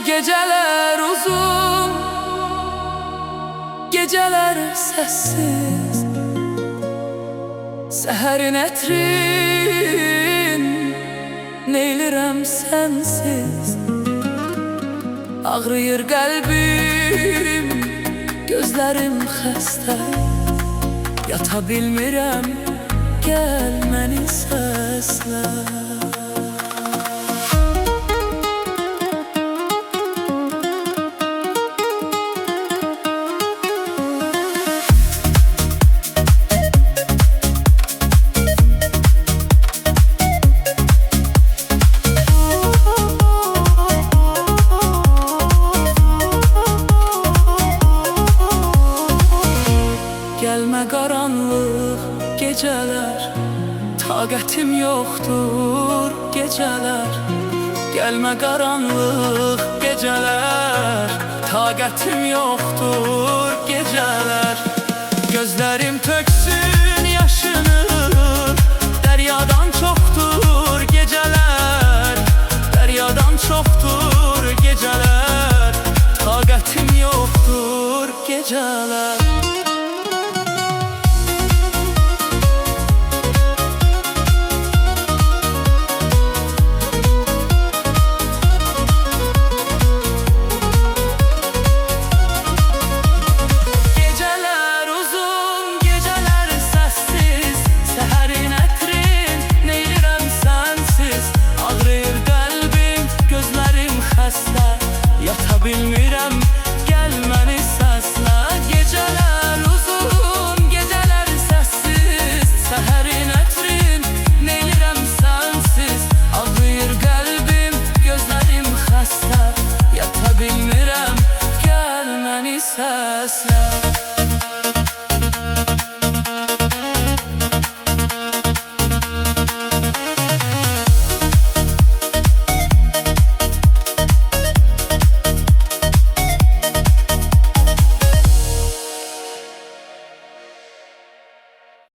Geceler uzun, geceler sessiz, seherin etrin neylirəm sensiz. Ağrıyır qəlbim, gözlərim xəstə, yata bilmirəm, gəl məni səslə. Gelme qaranlıq gecələr, taqətim yoxdur gecələr. Gelme qaranlıq gecələr, taqətim yoxdur gecələr. Gözlərim töksün yaşını, dəryadan çoxdur gecələr, dəryadan çoxdur gecələr. Taqətim yoxdur gecələr. Yata bilmirəm,